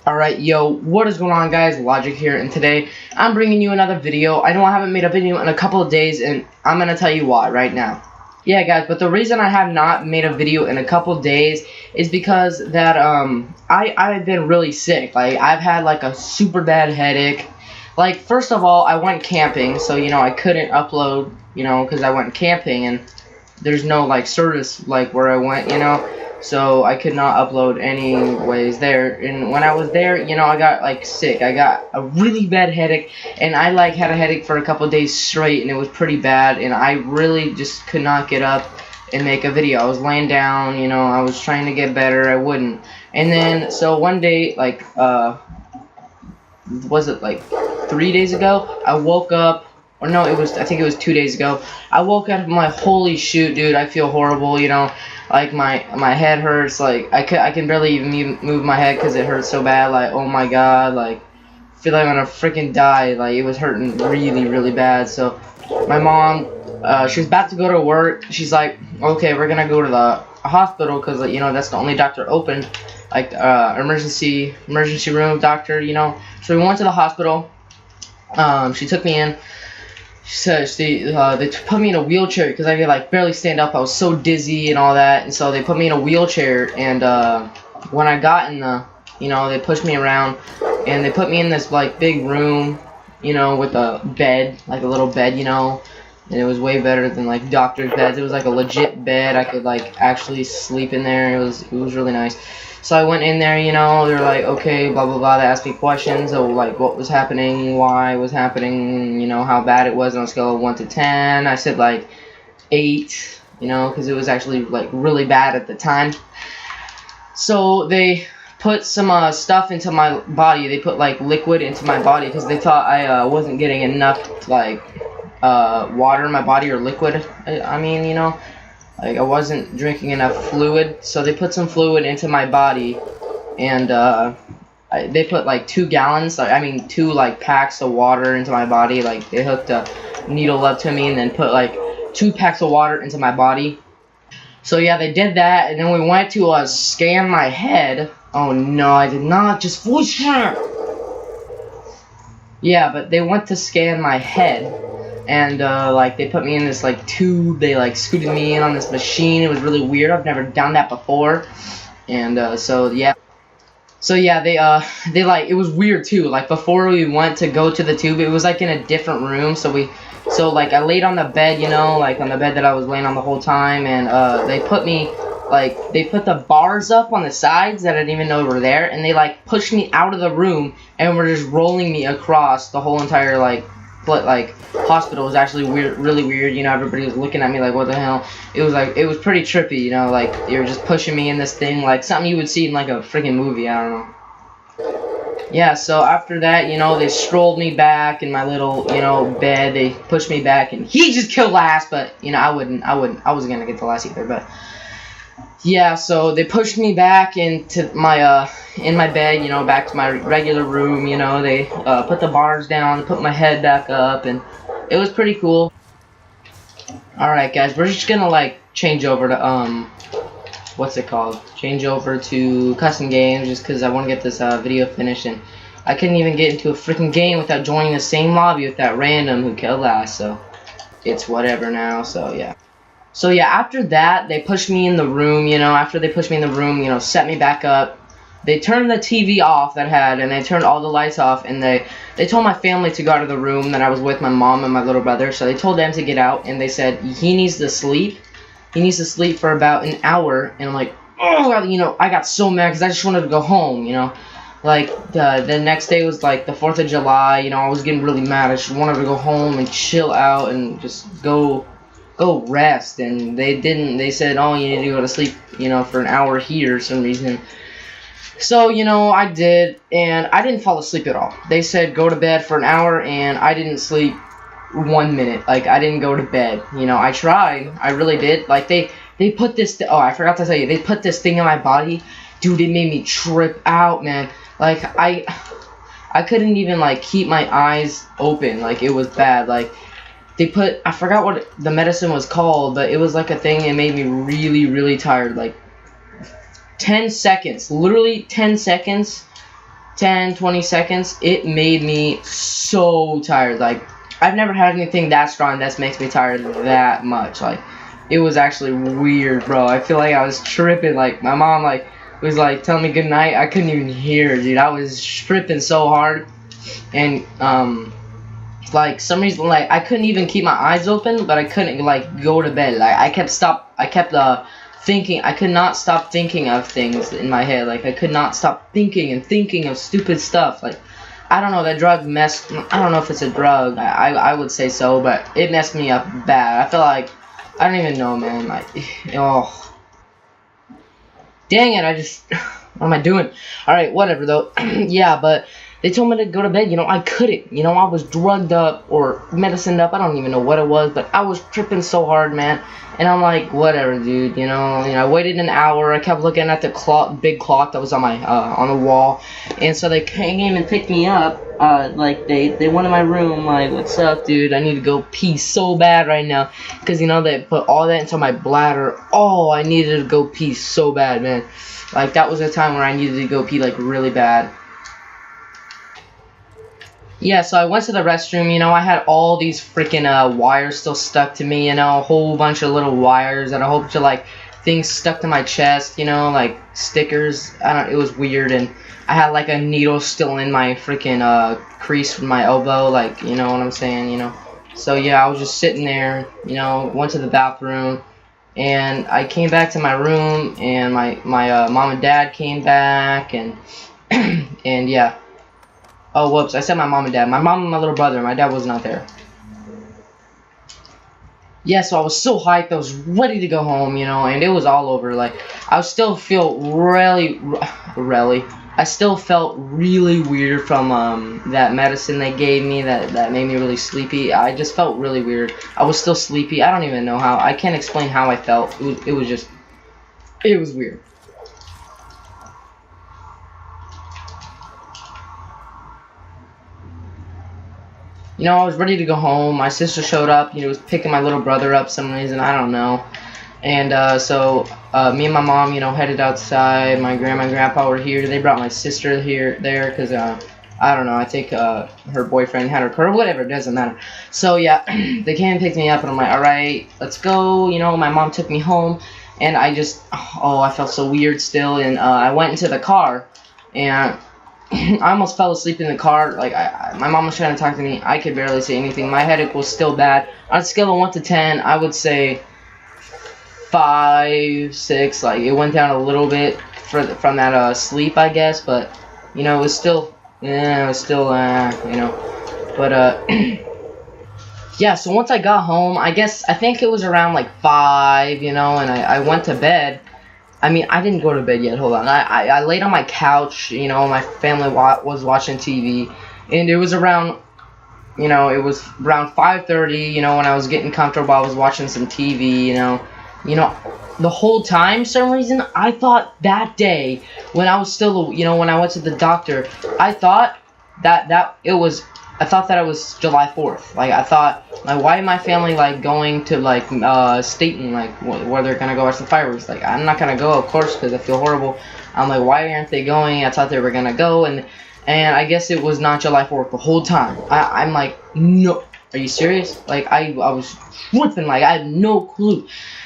Alright, yo, what is going on, guys? Logic here, and today I'm bringing you another video. I know I haven't made a video in a couple of days, and I'm going to tell you why right now. Yeah, guys, but the reason I have not made a video in a couple of days is because that, I've been really sick. Like, I've had, like, a super bad headache. Like, first of all, I went camping, so, you know, I couldn't upload, you know, because I went camping, and there's no, like, service, like, where I went, you know. So I could not upload anyways there, and when I was there, you know, I got like sick. I got a really bad headache, and I like had a headache for a couple of days straight, and it was pretty bad, and I really just could not get up and make a video. I was laying down, you know, I was trying to get better, I wouldn't. And then so one day, like was it like 3 days ago, I woke up, or no, I think it was 2 days ago. I woke up, my holy shoot, dude, I feel horrible, you know. Like, my head hurts, like, I can barely even move my head because it hurts so bad, like, oh my god, like, I feel like I'm gonna freaking die, like, it was hurting really, really bad. So, my mom, she was about to go to work. She's like, okay, we're gonna go to the hospital because, like, you know, that's the only doctor open, like, emergency room doctor, you know. So, we went to the hospital. She took me in. She says they put me in a wheelchair because I could like barely stand up. I was so dizzy and all that, and so they put me in a wheelchair. And when I got in the, you know, they pushed me around, and they put me in this like big room, you know, with a bed, like a little bed, you know, and it was way better than like doctor's beds. It was like a legit bed. I could like actually sleep in there. It was really nice. So I went in there, you know, they're like, okay, blah, blah, blah. They asked me questions of, like, what was happening, why it was happening, you know, how bad it was on a scale of 1 to 10. I said, like, 8, you know, because it was actually, like, really bad at the time. So they put some stuff into my body. They put, like, liquid into my body because they thought I wasn't getting enough, like, water in my body or liquid. I mean, you know. Like, I wasn't drinking enough fluid, so they put some fluid into my body, and they put like 2 gallons, I mean 2 like packs of water into my body. Like, they hooked a needle up to me and then put like 2 packs of water into my body. So yeah, they did that, and then we went to scan my head. Oh no, I did not just voice hack. Yeah, but they went to scan my head. And, like, they put me in this, like, tube. They, like, scooted me in on this machine. It was really weird. I've never done that before. And, so, yeah. So, yeah, they, like, it was weird, too. Like, before we went to go to the tube, it was, like, in a different room. So, like, I laid on the bed, you know, like, on the bed that I was laying on the whole time. And, they put me, like, they put the bars up on the sides that I didn't even know were there. And they, like, pushed me out of the room and were just rolling me across the whole entire, like hospital. Was actually weird, really weird, you know. Everybody was looking at me like, what the hell. It was like, it was pretty trippy, you know, like they were just pushing me in this thing, like something you would see in like a freaking movie. I don't know. Yeah, so after that, you know, they strolled me back in my little, you know, bed. They pushed me back, and he just killed last, but you know, I wasn't gonna get the last either. But yeah, so they pushed me back into my in my bed, you know, back to my regular room, you know. They put the bars down, put my head back up, and it was pretty cool. Alright, guys, we're just gonna, like, change over to, what's it called? Change over to custom games, just because I want to get this video finished, and I couldn't even get into a freaking game without joining the same lobby with that random who killed last, so it's whatever now, so yeah. So yeah, after that, they pushed me in the room, you know. After they pushed me in the room, you know, set me back up. They turned the TV off that I had, and they turned all the lights off, and they told my family to go out of the room that I was with, my mom and my little brother. So they told them to get out, and they said, he needs to sleep. He needs to sleep for about an hour. And I'm like, oh, you know, I got so mad because I just wanted to go home, you know. Like, the next day was like the 4th of July, you know, I was getting really mad. I just wanted to go home and chill out and just go rest. And they didn't. They said, oh, you need to go to sleep, you know, for an hour here for some reason. So, you know, I did, and I didn't fall asleep at all. They said go to bed for an hour, and I didn't sleep 1 minute. Like, I didn't go to bed. You know, I tried. I really did. Like, they put this, oh, I forgot to tell you, they put this thing in my body. Dude, it made me trip out, man. Like, I couldn't even, like, keep my eyes open. Like, it was bad. Like, they put, I forgot what the medicine was called, but it was like a thing that made me really, really tired. Like, 10 seconds, literally 10 seconds 10, 20 seconds, it made me so tired. Like, I've never had anything that strong that makes me tired that much. Like, it was actually weird, bro. I feel like I was tripping. Like, my mom, like, was, like, telling me good night. I couldn't even hear, dude. I was tripping so hard. And, like, some reason, like, I couldn't even keep my eyes open, but I couldn't, like, go to bed. Like, I kept thinking. I could not stop thinking of things in my head. Like, I could not stop thinking of stupid stuff. Like, I don't know, that drug messed, I don't know if it's a drug. I would say so, but it messed me up bad. I feel like, I don't even know, man. Like, oh. Dang it, what am I doing? Alright, whatever, though. Yeah, but they told me to go to bed. You know, I couldn't. You know, I was drugged up or medicined up. I don't even know what it was, but I was tripping so hard, man. And I'm like, whatever, dude. You know, I waited an hour. I kept looking at the clock, big clock that was on my on the wall, and so they came and picked me up. Like they went in my room. Like, what's up, dude? I need to go pee so bad right now, because you know they put all that into my bladder. Oh, I needed to go pee so bad, man. Like, that was a time where I needed to go pee like really bad. Yeah, so I went to the restroom. You know, I had all these freaking wires still stuck to me, you know, a whole bunch of little wires and a whole bunch of, like, things stuck to my chest, you know, like, stickers. It was weird, and I had, like, a needle still in my freaking crease from my elbow, like, you know what I'm saying, you know. So, yeah, I was just sitting there, you know, went to the bathroom, and I came back to my room, and my mom and dad came back, and, and, yeah. Oh, whoops, I said my mom and dad. My mom and my little brother. My dad was not there. Yeah, so I was so hyped. I was ready to go home, you know, and it was all over. Like, I still feel I still felt really weird from that medicine they gave me that made me really sleepy. I just felt really weird. I was still sleepy. I don't even know how. I can't explain how I felt. It was weird. You know, I was ready to go home. My sister showed up. You know, was picking my little brother up for some reason. I don't know. And so me and my mom, you know, headed outside. My grandma and grandpa were here. They brought my sister there because I don't know. I think her boyfriend had her car or whatever. It doesn't matter. So yeah, they came and picked me up, and I'm like, all right, let's go. You know, my mom took me home, and I felt so weird still. And I went into the car, and I almost fell asleep in the car. Like, my mom was trying to talk to me. I could barely say anything. My headache was still bad. On a scale of 1 to 10, I would say 5, 6. Like, it went down a little bit from that sleep, I guess. But, you know, it was still, you know. But, yeah, so once I got home, I think it was around, like, 5, you know, and I went to bed. I mean, I didn't go to bed yet. Hold on. I laid on my couch. You know, my family was watching TV, and it was around, you know, it was around 5:30. You know, when I was getting comfortable, I was watching some TV. You know, the whole time, for some reason, I thought that day when I was still, you know, when I went to the doctor, I thought that it was July 4th. Like, I thought, like, why am my family, like, going to, like, Staten, like, where they're gonna go watch the fireworks? Like, I'm not gonna go, of course, because I feel horrible. I'm like, why aren't they going? I thought they were gonna go, and I guess it was not July 4th the whole time. I'm like, no, are you serious? Like, I was tripping, like, I had no clue.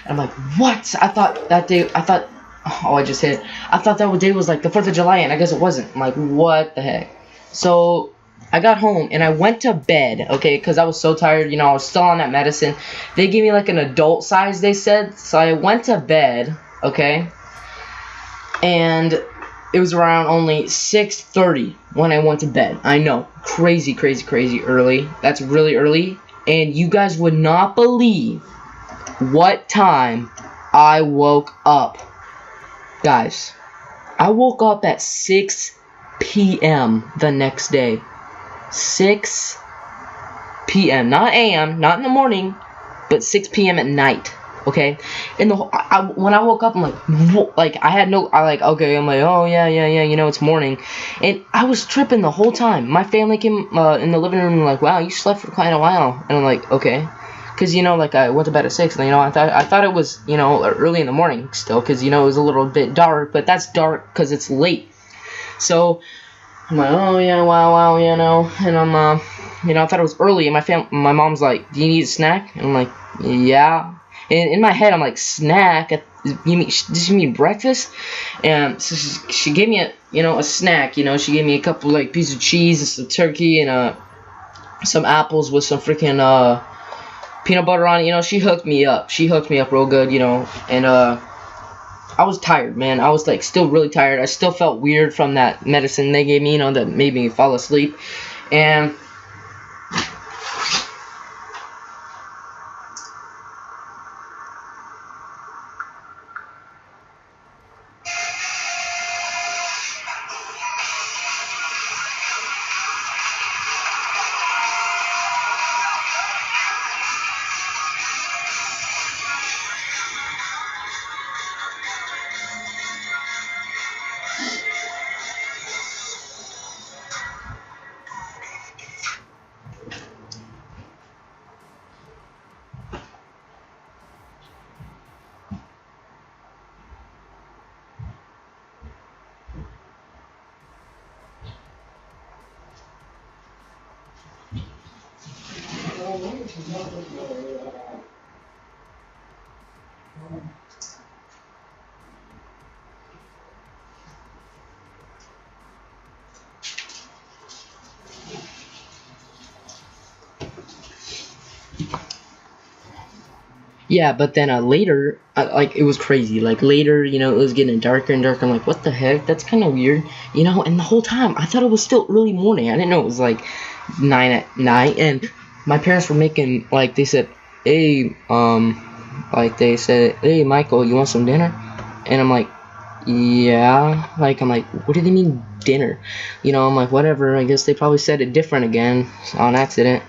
And I'm like, what? I thought that day that day was, like, the 4th of July, and I guess it wasn't. I'm like, what the heck? So I got home, and I went to bed, okay, because I was so tired, you know, I was still on that medicine. They gave me, like, an adult size, they said, so I went to bed, okay, and it was around only 6:30 when I went to bed. I know, crazy early. That's really early, and you guys would not believe what time I woke up. Guys, I woke up at 6 p.m. the next day. 6 p.m. Not a.m., not in the morning, but 6 p.m. at night, okay? And when I woke up, I'm like, okay, I'm like, oh, yeah, you know, it's morning. And I was tripping the whole time. My family came in the living room and like, wow, you slept for quite a while. And I'm like, okay. Because, you know, like, I went to bed at 6, and, you know, I thought it was, you know, early in the morning still, because, you know, it was a little bit dark, but that's dark because it's late. So I'm like, oh yeah, wow, you know, and I'm you know, I thought it was early, and my mom's like, do you need a snack? And I'm like, yeah. And in my head, I'm like, snack? Does she mean breakfast? And so she gave me a snack. You know, she gave me a couple like pieces of cheese and some turkey and some apples with some freaking peanut butter on it. You know, she hooked me up. She hooked me up real good. You know, and I was tired, man. I was like still really tired. I still felt weird from that medicine they gave me. You know, that made me fall asleep, and yeah, but then later, like it was crazy. Like later, you know, it was getting darker and darker. I'm like, what the heck? That's kind of weird, you know. And the whole time, I thought it was still early morning. I didn't know it was like 9 at night. And my parents were making like they said, hey, like they said, hey, Michael, you want some dinner? And I'm like, yeah. Like I'm like, what do they mean dinner? You know, I'm like, whatever. I guess they probably said it different again on accident.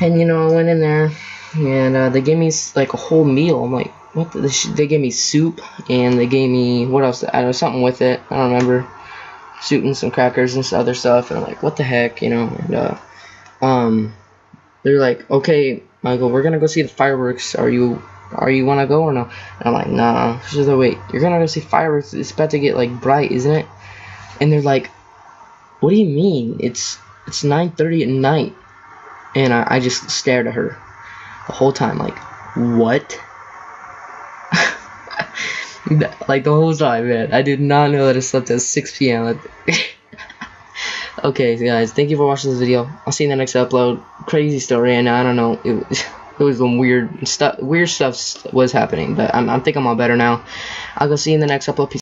And you know, I went in there, and they gave me like a whole meal. I'm like, what? They gave me soup, and they gave me what else? I don't know, something with it. I don't remember. Soup and some crackers and some other stuff. And I'm like, what the heck, you know? And they're like, okay, Michael, we're gonna go see the fireworks. Are you wanna go or no? And I'm like, nah. She's like, wait, you're gonna go see fireworks? It's about to get like bright, isn't it? And they're like, what do you mean? It's 9:30 at night. And I just stared at her the whole time, like, what? Like, the whole time, man. I did not know that I slept at 6 p.m. Okay, guys, thank you for watching this video. I'll see you in the next upload. Crazy story, and I don't know, it was some weird stuff was happening, but I think I'm all better now. I'll go see you in the next upload. Peace.